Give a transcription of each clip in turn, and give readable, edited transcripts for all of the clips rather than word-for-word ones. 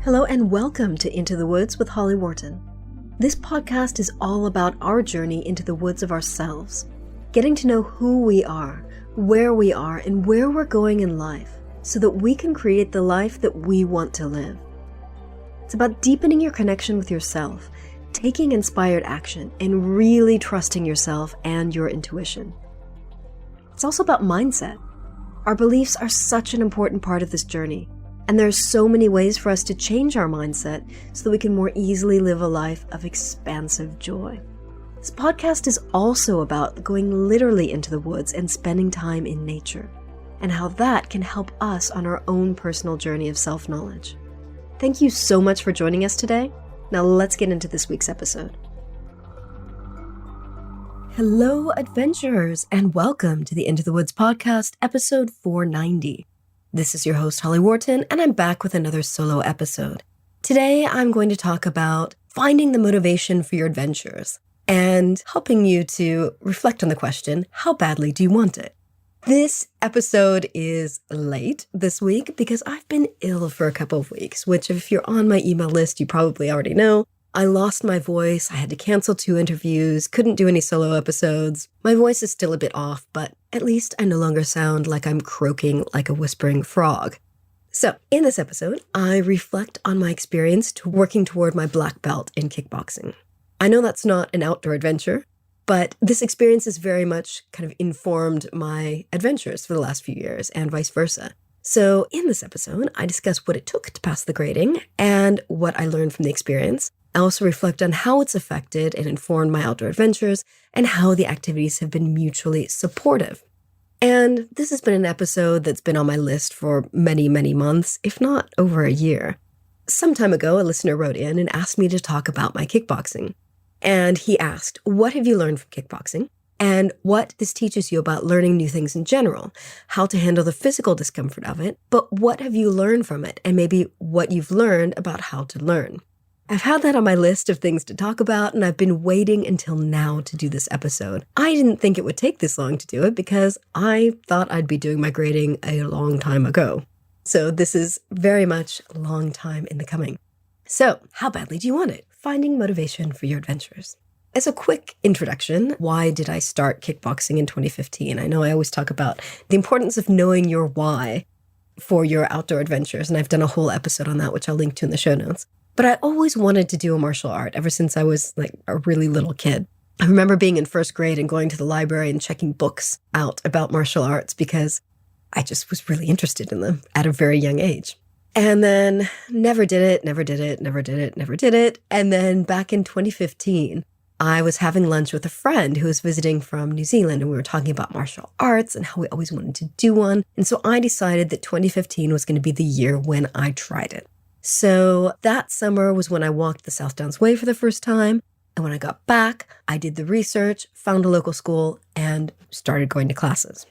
Hello and welcome to Into the Woods with Holly Worton. This podcast is all about our journey into the woods of ourselves, getting to know who we are, where we are, and where we're going in life so that we can create the life that we want to live. It's about deepening your connection with yourself, taking inspired action, and really trusting yourself and your intuition. It's also about mindset. Our beliefs are such an important part of this journey. And there are so many ways for us to change our mindset so that we can more easily live a life of expansive joy. This podcast is also about going literally into the woods and spending time in nature, and how that can help us on our own personal journey of self-knowledge. Thank you so much for joining us today. Now let's get into this week's episode. Hello, adventurers, and welcome to the Into the Woods podcast, episode 490. This is your host, Holly Worton, and I'm back with another solo episode. Today, I'm going to talk about finding the motivation for your adventures and helping you to reflect on the question, how badly do you want it? This episode is late this week because I've been ill for a couple of weeks, which if you're on my email list, you probably already know. I lost my voice, I had to cancel 2 interviews, couldn't do any solo episodes. My voice is still a bit off, but at least I no longer sound like I'm croaking like a whispering frog. So, in this episode, I reflect on my experience working toward my black belt in kickboxing. I know that's not an outdoor adventure, but this experience has very much kind of informed my adventures for the last few years and vice versa. So, in this episode, I discuss what it took to pass the grading and what I learned from the experience. I also reflect on how it's affected and informed my outdoor adventures and how the activities have been mutually supportive. And this has been an episode that's been on my list for many, many months, if not over a year. Some time ago, a listener wrote in and asked me to talk about my kickboxing. And he asked, what have you learned from kickboxing? And what this teaches you about learning new things in general, how to handle the physical discomfort of it, but what have you learned from it, and maybe what you've learned about how to learn. I've had that on my list of things to talk about, and I've been waiting until now to do this episode. I didn't think it would take this long to do it because I thought I'd be doing my grading a long time ago. So this is very much a long time in the coming. So, how badly do you want it? Finding motivation for your adventures. As a quick introduction, why did I start kickboxing in 2015? I know I always talk about the importance of knowing your why for your outdoor adventures, and I've done a whole episode on that, which I'll link to in the show notes. But I always wanted to do a martial art ever since I was like a really little kid. I remember being in first grade and going to the library and checking books out about martial arts because I just was really interested in them at a very young age. And then never did it. And then back in 2015, I was having lunch with a friend who was visiting from New Zealand, and we were talking about martial arts and how we always wanted to do one. And so I decided that 2015 was going to be the year when I tried it. So that summer was when I walked the South Downs Way for the first time. And when I got back, I did the research, found a local school, and started going to classes.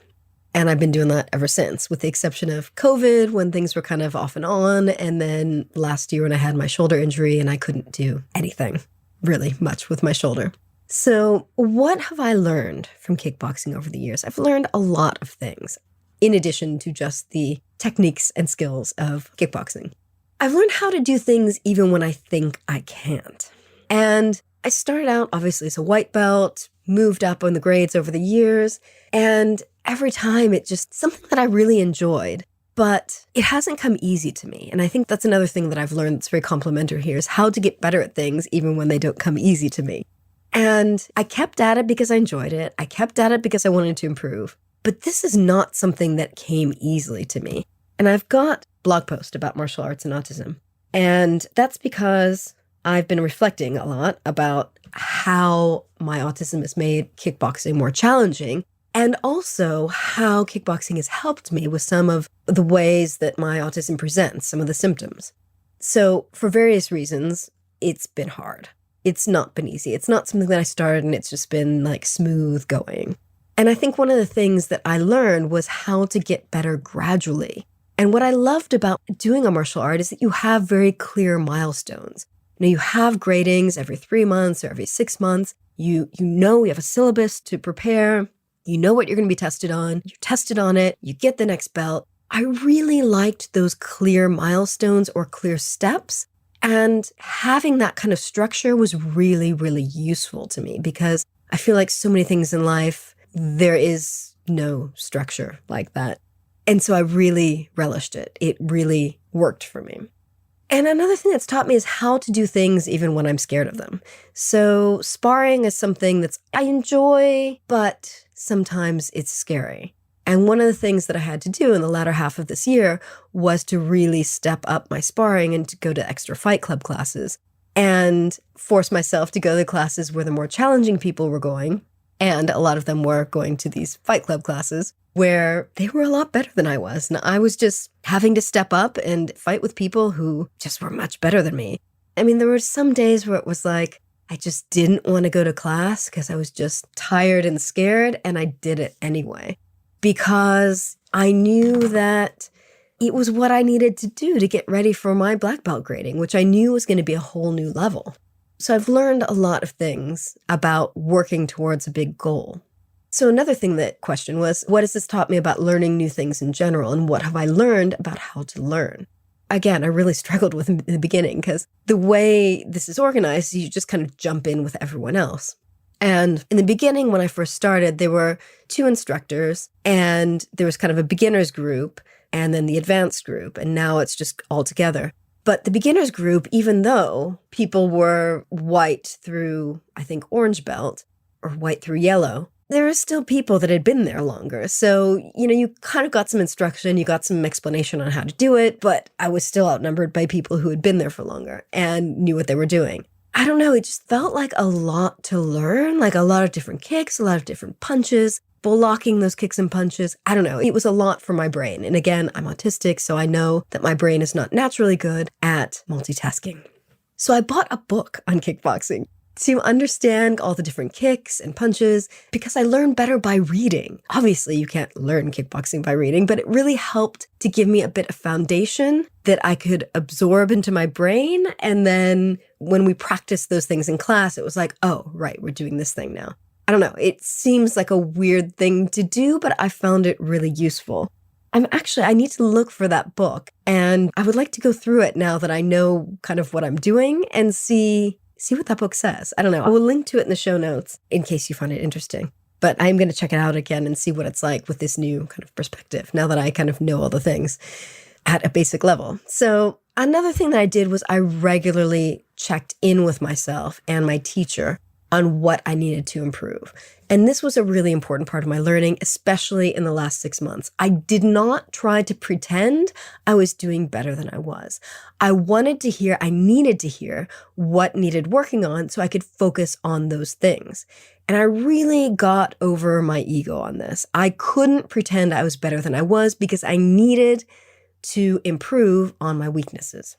And I've been doing that ever since, with the exception of COVID, when things were kind of off and on. And then last year when I had my shoulder injury and I couldn't do anything really much with my shoulder. So what have I learned from kickboxing over the years? I've learned a lot of things, in addition to just the techniques and skills of kickboxing. I've learned how to do things even when I think I can't. And I started out, obviously, as a white belt, moved up on the grades over the years, and every time it's just something that I really enjoyed, but it hasn't come easy to me. And I think that's another thing that I've learned that's very complimentary here is how to get better at things even when they don't come easy to me. And I kept at it because I enjoyed it. I kept at it because I wanted to improve. But this is not something that came easily to me. And I've got blog post about martial arts and autism. And that's because I've been reflecting a lot about how my autism has made kickboxing more challenging, and also how kickboxing has helped me with some of the ways that my autism presents, some of the symptoms. So for various reasons, it's been hard. It's not been easy. It's not something that I started and it's just been like smooth going. And I think one of the things that I learned was how to get better gradually. And what I loved about doing a martial art is that you have very clear milestones. You have gradings every 3 months or every 6 months. You know you have a syllabus to prepare. You know what you're going to be tested on. You're tested on it. You get the next belt. I really liked those clear milestones or clear steps. And having that kind of structure was really, really useful to me because I feel like so many things in life, there is no structure like that. And so I really relished it. It really worked for me. And another thing that's taught me is how to do things even when I'm scared of them. So sparring is something I enjoy, but sometimes it's scary. And one of the things that I had to do in the latter half of this year was to really step up my sparring and to go to extra fight club classes and force myself to go to the classes where the more challenging people were going. And a lot of them were going to these fight club classes where they were a lot better than I was. And I was just having to step up and fight with people who just were much better than me. I mean, there were some days where it was like, I just didn't want to go to class because I was just tired and scared, and I did it anyway. Because I knew that it was what I needed to do to get ready for my black belt grading, which I knew was going to be a whole new level. So I've learned a lot of things about working towards a big goal. So another thing that question was, what has this taught me about learning new things in general, and what have I learned about how to learn? Again, I really struggled with in the beginning because the way this is organized, you just kind of jump in with everyone else. And in the beginning, when I first started, there were 2 instructors, and there was kind of a beginner's group and then the advanced group. And now it's just all together. But the beginner's group, even though people were white through, I think, orange belt or white through yellow, there were still people that had been there longer. So, you kind of got some instruction, you got some explanation on how to do it, but I was still outnumbered by people who had been there for longer and knew what they were doing. I don't know, it just felt like a lot to learn, like a lot of different kicks, a lot of different punches, blocking those kicks and punches. I don't know, it was a lot for my brain. And again, I'm autistic, so I know that my brain is not naturally good at multitasking. So I bought a book on kickboxing to understand all the different kicks and punches because I learned better by reading. Obviously, you can't learn kickboxing by reading, but it really helped to give me a bit of foundation that I could absorb into my brain. And then when we practiced those things in class, it was like, oh, right, we're doing this thing now. I don't know. It seems like a weird thing to do, but I found it really useful. I need to look for that book, and I would like to go through it now that I know kind of what I'm doing and see what that book says. I don't know. I will link to it in the show notes in case you find it interesting. But I'm going to check it out again and see what it's like with this new kind of perspective, now that I kind of know all the things at a basic level. So another thing that I did was I regularly checked in with myself and my teacher on what I needed to improve. And this was a really important part of my learning, especially in the last 6 months. I did not try to pretend I was doing better than I was. I needed to hear what needed working on so I could focus on those things. And I really got over my ego on this. I couldn't pretend I was better than I was because I needed to improve on my weaknesses.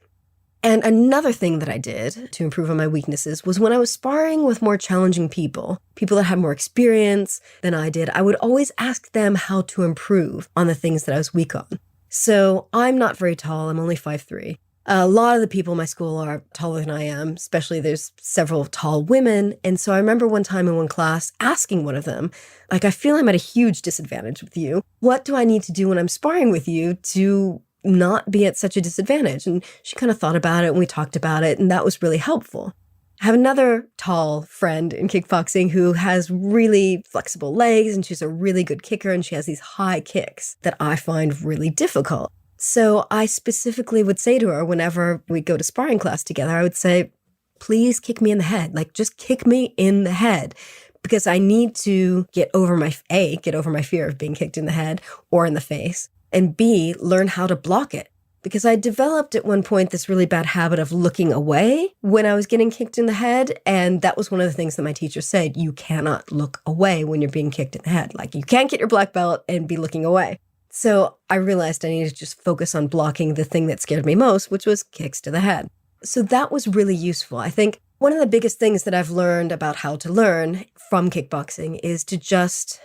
And another thing that I did to improve on my weaknesses was when I was sparring with more challenging people that had more experience than I did, I would always ask them how to improve on the things that I was weak on. So I'm not very tall. I'm only 5'3". A lot of the people in my school are taller than I am, especially there's several tall women. And so I remember one time in one class asking one of them, I feel I'm at a huge disadvantage with you. What do I need to do when I'm sparring with you to not be at such a disadvantage? And she kind of thought about it and we talked about it, and that was really helpful. I have another tall friend in kickboxing who has really flexible legs, and she's a really good kicker, and she has these high kicks that I find really difficult. So I specifically would say to her whenever we go to sparring class together, I would say, please kick me in the head. Just kick me in the head, because I need to get over my fear of being kicked in the head or in the face, and B, learn how to block it. Because I developed at one point this really bad habit of looking away when I was getting kicked in the head. And that was one of the things that my teacher said, you cannot look away when you're being kicked in the head. You can't get your black belt and be looking away. So I realized I needed to just focus on blocking the thing that scared me most, which was kicks to the head. So that was really useful. I think one of the biggest things that I've learned about how to learn from kickboxing is to just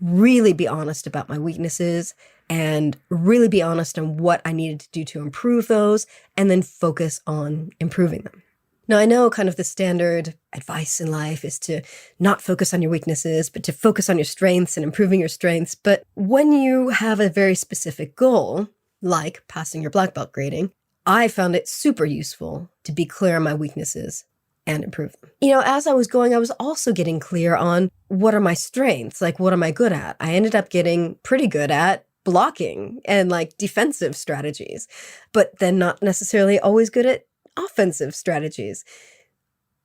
really be honest about my weaknesses and really be honest on what I needed to do to improve those, and then focus on improving them. Now, I know kind of the standard advice in life is to not focus on your weaknesses, but to focus on your strengths and improving your strengths. But when you have a very specific goal, like passing your black belt grading, I found it super useful to be clear on my weaknesses and improve them. As I was going, I was also getting clear on what are my strengths, like what am I good at? I ended up getting pretty good at blocking and like defensive strategies, but then not necessarily always good at offensive strategies.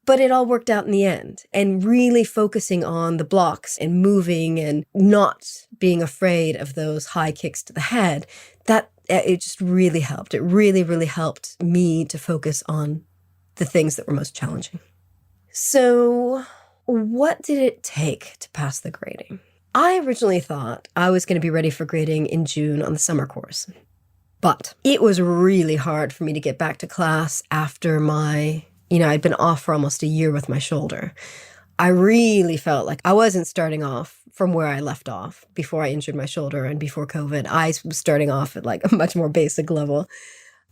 But it all worked out in the end, and really focusing on the blocks and moving and not being afraid of those high kicks to the head, that it just really helped. It really, really helped me to focus on the things that were most challenging. So what did it take to pass the grading? I originally thought I was going to be ready for grading in June on the summer course. But it was really hard for me to get back to class after I'd been off for almost a year with my shoulder. I really felt like I wasn't starting off from where I left off before I injured my shoulder and before COVID. I was starting off at like a much more basic level.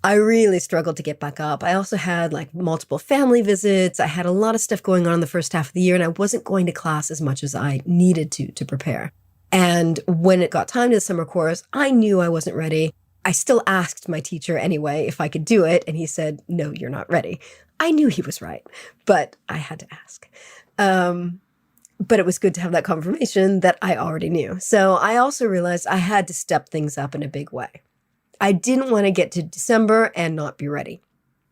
I really struggled to get back up. I also had like multiple family visits. I had a lot of stuff going on in the first half of the year, and I wasn't going to class as much as I needed to prepare. And when it got time to the summer course, I knew I wasn't ready. I still asked my teacher anyway if I could do it, and he said, no, you're not ready. I knew he was right, but I had to ask. But it was good to have that confirmation that I already knew. So I also realized I had to step things up in a big way. I didn't want to get to December and not be ready.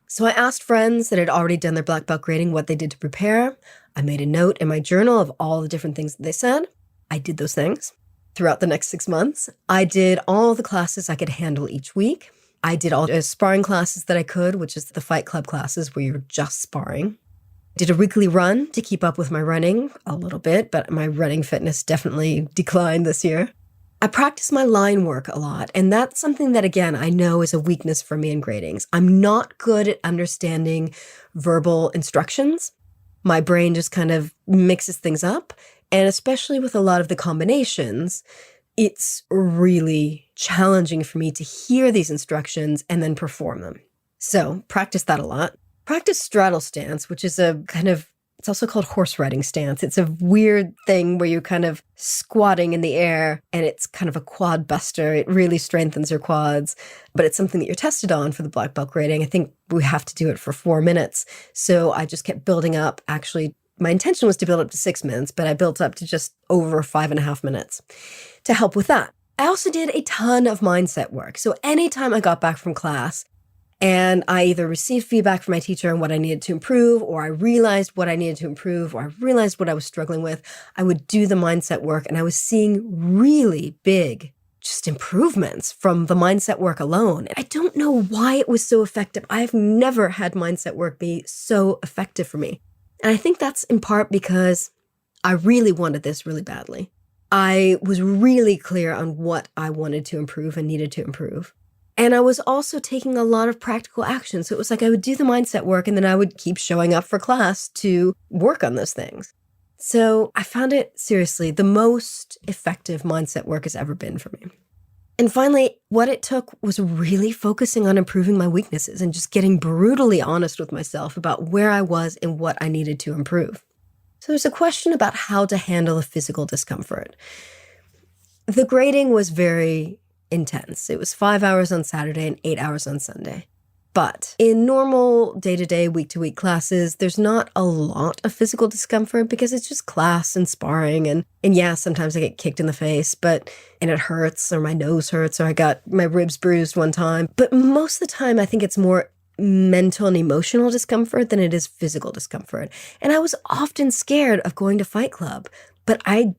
So I asked friends that had already done their black belt grading what they did to prepare. I made a note in my journal of all the different things that they said. I did those things throughout the next 6 months. I did all the classes I could handle each week. I did all the sparring classes that I could, which is the fight club classes where you're just sparring. Did a weekly run to keep up with my running a little bit, but my running fitness definitely declined this year. I practiced my line work a lot, and that's something that, again, I know is a weakness for me in gradings. I'm not good at understanding verbal instructions. My brain just kind of mixes things up, and especially with a lot of the combinations, it's really challenging for me to hear these instructions and then perform them. So practice that a lot. Practice straddle stance, which is it's also called horse riding stance. It's a weird thing where you're kind of squatting in the air, and it's kind of a quad buster. It really strengthens your quads, but it's something that you're tested on for the black belt grading. I think we have to do it for 4 minutes. So I just kept building up. Actually, my intention was to build up to 6 minutes, but I built up to just over 5.5 minutes to help with that. I also did a ton of mindset work. So anytime I got back from class, and I either received feedback from my teacher on what I needed to improve, or I realized what I needed to improve, or I realized what I was struggling with, I would do the mindset work, and I was seeing really big just improvements from the mindset work alone. And I don't know why it was so effective. I've never had mindset work be so effective for me. And I think that's in part because I really wanted this really badly. I was really clear on what I wanted to improve and needed to improve. And I was also taking a lot of practical action. So it was like I would do the mindset work, and then I would keep showing up for class to work on those things. So I found it, seriously, the most effective mindset work has ever been for me. And finally, what it took was really focusing on improving my weaknesses and just getting brutally honest with myself about where I was and what I needed to improve. So there's a question about how to handle the physical discomfort. The grading was very intense. It was 5 hours on Saturday and 8 hours on Sunday. But in normal day-to-day, week-to-week classes, there's not a lot of physical discomfort because it's just class and sparring. And yeah, sometimes I get kicked in the face, and it hurts, or my nose hurts, or I got my ribs bruised one time. But most of the time, I think it's more mental and emotional discomfort than it is physical discomfort. And I was often scared of going to Fight Club, but I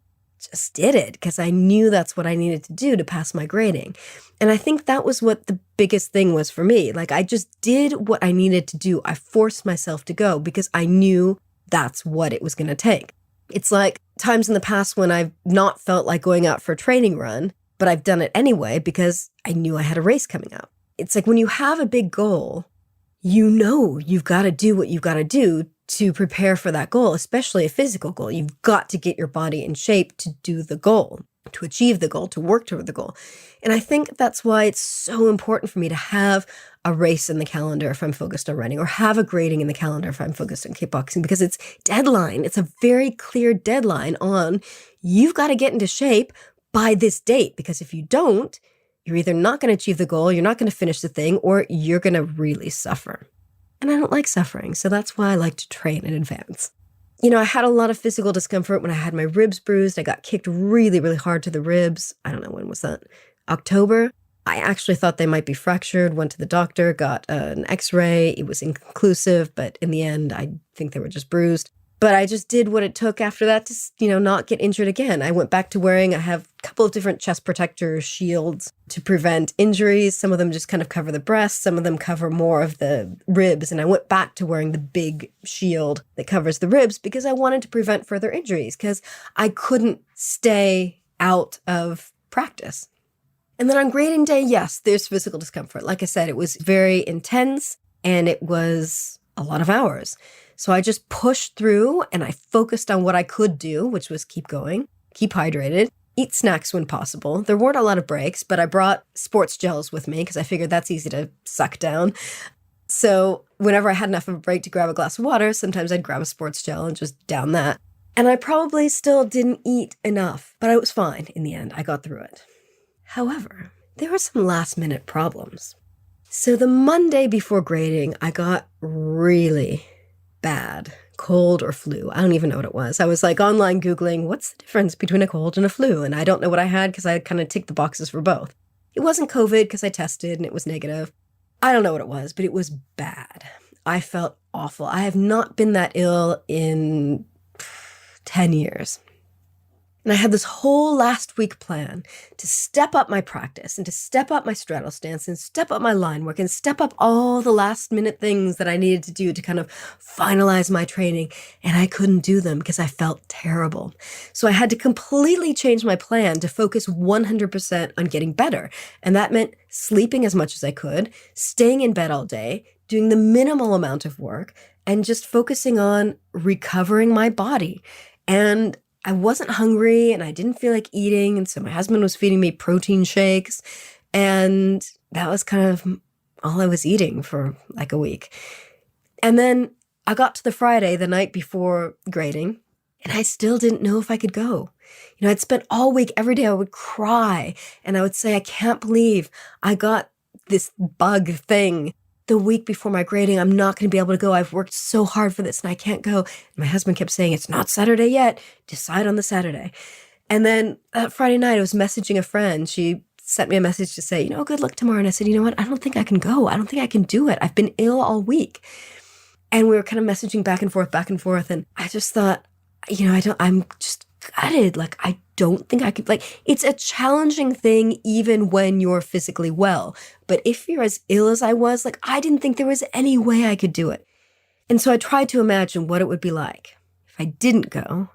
just did it because I knew that's what I needed to do to pass my grading. And I think that was what the biggest thing was for me. Like, I just did what I needed to do. I forced myself to go because I knew that's what it was going to take. It's like times in the past when I've not felt like going out for a training run, but I've done it anyway because I knew I had a race coming up. It's like when you have a big goal, you know you've got to do what you've got to do to prepare for that goal, especially a physical goal. You've got to get your body in shape to do the goal, to achieve the goal, to work toward the goal. And I think that's why it's so important for me to have a race in the calendar if I'm focused on running, or have a grading in the calendar if I'm focused on kickboxing, because it's deadline. It's a very clear deadline on you've got to get into shape by this date, because if you don't, you're either not going to achieve the goal, you're not going to finish the thing, or you're going to really suffer. And I don't like suffering, so that's why I like to train in advance. I had a lot of physical discomfort when I had my ribs bruised. I got kicked really, really hard to the ribs. I don't know, when was that? October. I actually thought they might be fractured, went to the doctor, got an x-ray. It was inconclusive, but in the end, I think they were just bruised. But I just did what it took after that to, not get injured again. I went back to I have a couple of different chest protector shields to prevent injuries. Some of them just kind of cover the breast. Some of them cover more of the ribs. And I went back to wearing the big shield that covers the ribs because I wanted to prevent further injuries, because I couldn't stay out of practice. And then on grading day, yes, there's physical discomfort. Like I said, it was very intense and it was a lot of hours. So I just pushed through and I focused on what I could do, which was keep going, keep hydrated, eat snacks when possible. There weren't a lot of breaks, but I brought sports gels with me because I figured that's easy to suck down. So whenever I had enough of a break to grab a glass of water, sometimes I'd grab a sports gel and just down that. And I probably still didn't eat enough, but I was fine in the end. I got through it. However, there were some last-minute problems. So the Monday before grading, I got really bad cold or flu. I don't even know what it was. I was online Googling, what's the difference between a cold and a flu? And I don't know what I had because I kind of ticked the boxes for both. It wasn't COVID because I tested and it was negative. I don't know what it was, but it was bad. I felt awful. I have not been that ill in 10 years. And I had this whole last week plan to step up my practice and to step up my straddle stance and step up my line work and step up all the last minute things that I needed to do to kind of finalize my training. And I couldn't do them because I felt terrible. So I had to completely change my plan to focus 100% on getting better. And that meant sleeping as much as I could, staying in bed all day, doing the minimal amount of work, and just focusing on recovering my body. And I wasn't hungry and I didn't feel like eating. And so my husband was feeding me protein shakes. And that was kind of all I was eating for a week. And then I got to the Friday, the night before grading, and I still didn't know if I could go. I'd spent all week, every day I would cry and I would say, I can't believe I got this bug thing the week before my grading. I'm not going to be able to go. I've worked so hard for this and I can't go. And my husband kept saying, it's not Saturday yet. Decide on the Saturday. And then that Friday night, I was messaging a friend. She sent me a message to say, good luck tomorrow. And I said, you know what? I don't think I can go. I don't think I can do it. I've been ill all week. And we were kind of messaging back and forth. And I just thought, I'm just gutted. I don't think I could, it's a challenging thing even when you're physically well. But if you're as ill as I was, I didn't think there was any way I could do it. And so I tried to imagine what it would be like if I didn't go.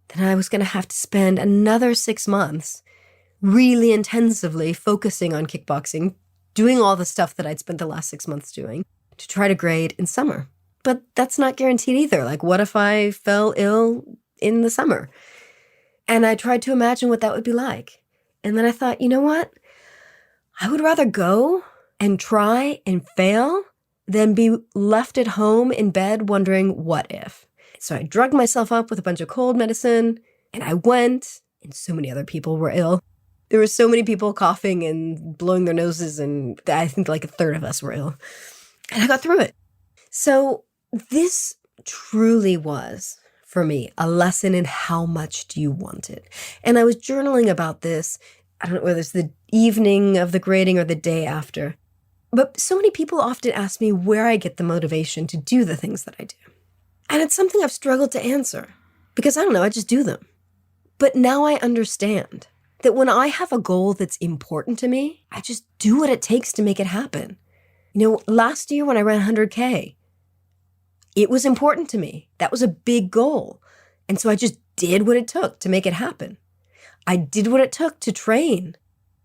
Then I was going to have to spend another 6 months really intensively focusing on kickboxing, doing all the stuff that I'd spent the last 6 months doing to try to grade in summer. But that's not guaranteed either. What if I fell ill in the summer? And I tried to imagine what that would be like. And then I thought, you know what? I would rather go and try and fail than be left at home in bed wondering what if. So I drugged myself up with a bunch of cold medicine and I went, and so many other people were ill. There were so many people coughing and blowing their noses, and I think a third of us were ill. And I got through it. So this truly was, for me, a lesson in how much do you want it. And I was journaling about this, I don't know whether it's the evening of the grading or the day after. But so many people often ask me where I get the motivation to do the things that I do. And it's something I've struggled to answer because I don't know, I just do them. But now I understand that when I have a goal that's important to me, I just do what it takes to make it happen. Last year when I ran 100K, it was important to me. That was a big goal. And so I just did what it took to make it happen. I did what it took to train.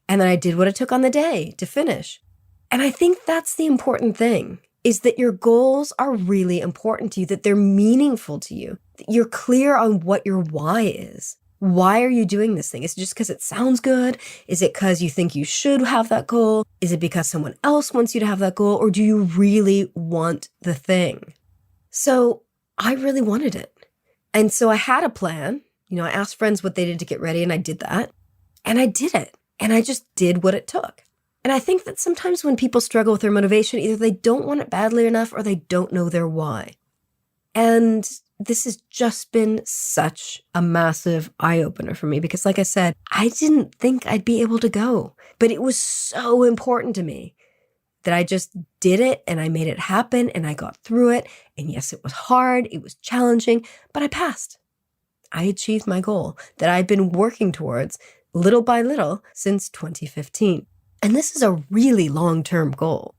And then I did what it took on the day to finish. And I think that's the important thing, is that your goals are really important to you, that they're meaningful to you, that you're clear on what your why is. Why are you doing this thing? Is it just because it sounds good? Is it because you think you should have that goal? Is it because someone else wants you to have that goal? Or do you really want the thing? So I really wanted it. And so I had a plan. I asked friends what they did to get ready, and I did that. And I did it. And I just did what it took. And I think that sometimes when people struggle with their motivation, either they don't want it badly enough or they don't know their why. And this has just been such a massive eye-opener for me because, like I said, I didn't think I'd be able to go. But it was so important to me that I just did it and I made it happen and I got through it. And yes, it was hard, it was challenging, but I passed. I achieved my goal that I've been working towards little by little since 2015. And this is a really long-term goal.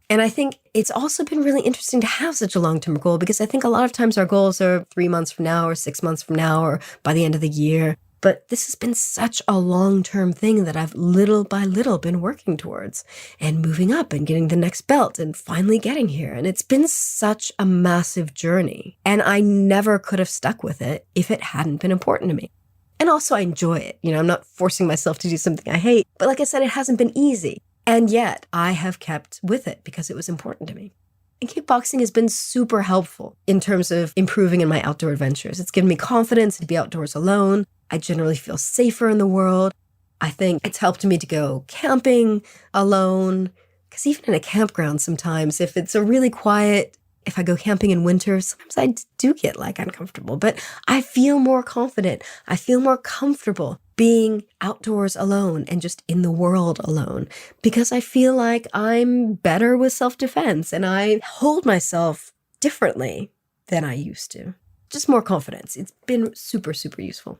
And I think it's also been really interesting to have such a long-term goal because I think a lot of times our goals are 3 months from now or 6 months from now or by the end of the year. But this has been such a long-term thing that I've little by little been working towards and moving up and getting the next belt and finally getting here. And it's been such a massive journey. And I never could have stuck with it if it hadn't been important to me. And also I enjoy it. I'm not forcing myself to do something I hate. But like I said, it hasn't been easy. And yet I have kept with it because it was important to me. And kickboxing has been super helpful in terms of improving in my outdoor adventures. It's given me confidence to be outdoors alone. I generally feel safer in the world. I think it's helped me to go camping alone. Because even in a campground sometimes, if it's a really quiet, if I go camping in winter, sometimes I do get uncomfortable. But I feel more confident. I feel more comfortable being outdoors alone and just in the world alone because I feel like I'm better with self-defense and I hold myself differently than I used to. Just more confidence. It's been super, super useful.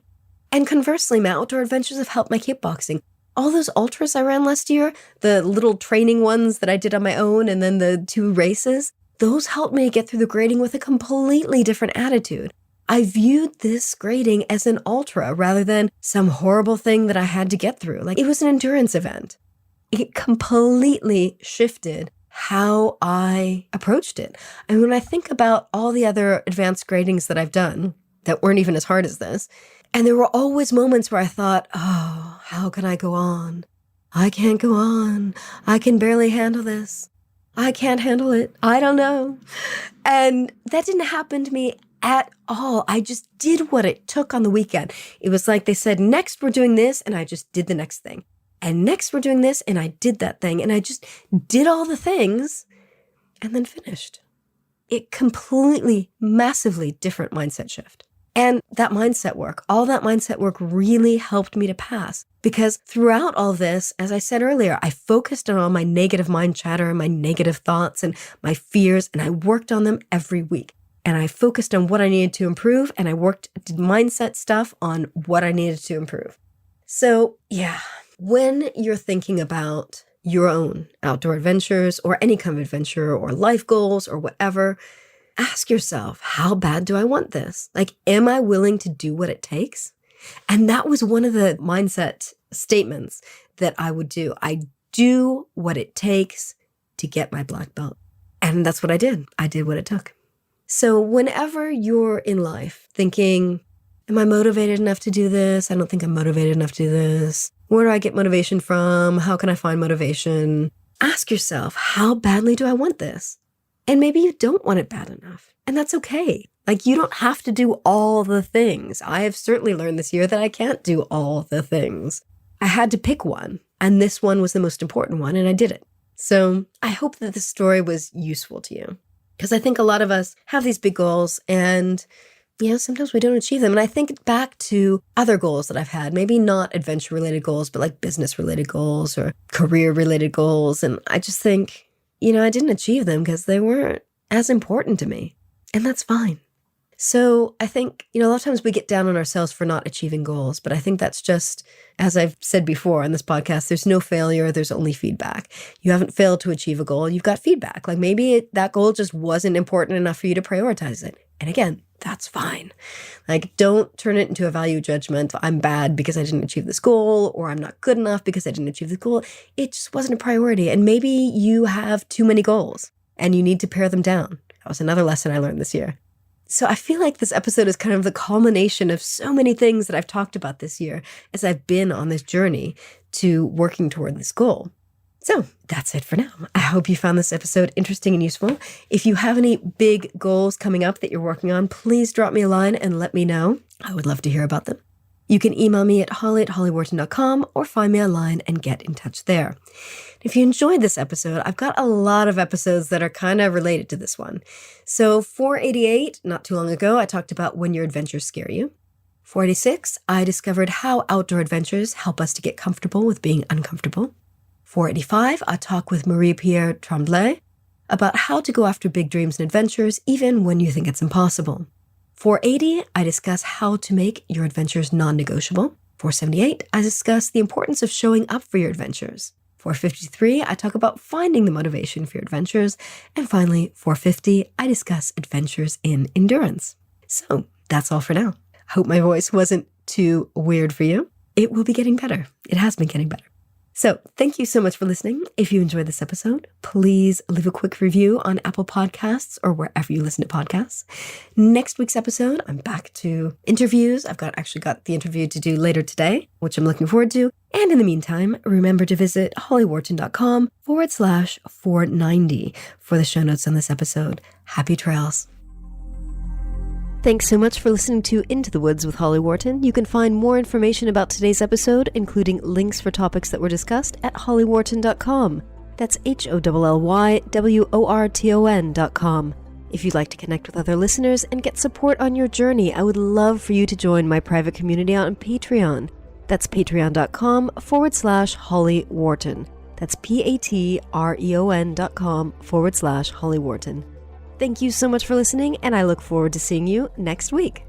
And conversely, my outdoor adventures have helped my kickboxing. All those ultras I ran last year, the little training ones that I did on my own and then the 2 races, those helped me get through the grading with a completely different attitude. I viewed this grading as an ultra rather than some horrible thing that I had to get through. It was an endurance event. It completely shifted how I approached it. And when I think about all the other advanced gradings that I've done that weren't even as hard as this, and there were always moments where I thought, oh, how can I go on? I can't go on. I can barely handle this. I can't handle it. I don't know. And that didn't happen to me at all. I just did what it took on the weekend. It was like they said, next we're doing this, and I just did the next thing. And next we're doing this, and I did that thing. And I just did all the things and then finished. It completely, massively different mindset shift. And that mindset work, all that mindset work really helped me to pass. Because throughout all this, as I said earlier, I focused on all my negative mind chatter and my negative thoughts and my fears, and I worked on them every week. And I focused on what I needed to improve, and I did mindset stuff on what I needed to improve. So yeah, when you're thinking about your own outdoor adventures or any kind of adventure or life goals or whatever, ask yourself, how bad do I want this? Am I willing to do what it takes? And that was one of the mindset statements that I would do. I do what it takes to get my black belt. And that's what I did. I did what it took. So whenever you're in life thinking, am I motivated enough to do this? I don't think I'm motivated enough to do this. Where do I get motivation from? How can I find motivation? Ask yourself, how badly do I want this? And maybe you don't want it bad enough. And that's okay. You don't have to do all the things. I have certainly learned this year that I can't do all the things. I had to pick one. And this one was the most important one. And I did it. So I hope that this story was useful to you. Because I think a lot of us have these big goals and, sometimes we don't achieve them. And I think back to other goals that I've had, maybe not adventure-related goals, but business-related goals or career-related goals. And I just think, I didn't achieve them because they weren't as important to me. And that's fine. So I think, a lot of times we get down on ourselves for not achieving goals, but I think that's just, as I've said before on this podcast, there's no failure, there's only feedback. You haven't failed to achieve a goal, you've got feedback. Maybe that goal just wasn't important enough for you to prioritize it. And again, that's fine. Don't turn it into a value judgment. I'm bad because I didn't achieve this goal, or I'm not good enough because I didn't achieve the goal. It just wasn't a priority. And maybe you have too many goals and you need to pare them down. That was another lesson I learned this year. So I feel like this episode is kind of the culmination of so many things that I've talked about this year as I've been on this journey to working toward this goal. So that's it for now. I hope you found this episode interesting and useful. If you have any big goals coming up that you're working on, please drop me a line and let me know. I would love to hear about them. You can email me at holly@hollyworton.com or find me online and get in touch there. If you enjoyed this episode, I've got a lot of episodes that are kind of related to this one. So 488, not too long ago, I talked about when your adventures scare you. 486, I discovered how outdoor adventures help us to get comfortable with being uncomfortable. 485, I talk with Marie-Pierre Tremblay about how to go after big dreams and adventures even when you think it's impossible. 480, I discuss how to make your adventures non-negotiable. 478, I discuss the importance of showing up for your adventures. 453, I talk about finding the motivation for your adventures. And finally, 450, I discuss adventures in endurance. So that's all for now. Hope my voice wasn't too weird for you. It will be getting better. It has been getting better. So thank you so much for listening. If you enjoyed this episode, please leave a quick review on Apple Podcasts or wherever you listen to podcasts. Next week's episode, I'm back to interviews. I've actually got the interview to do later today, which I'm looking forward to. And in the meantime, remember to visit hollyworton.com/490 for the show notes on this episode. Happy trails. Thanks so much for listening to Into the Woods with Holly Worton. You can find more information about today's episode, including links for topics that were discussed, at hollyworton.com. That's HOLLYWORTON.com. If you'd like to connect with other listeners and get support on your journey, I would love for you to join my private community on Patreon. That's patreon.com/Holly Worton. That's patreon.com/Holly Worton. Thank you so much for listening, and I look forward to seeing you next week.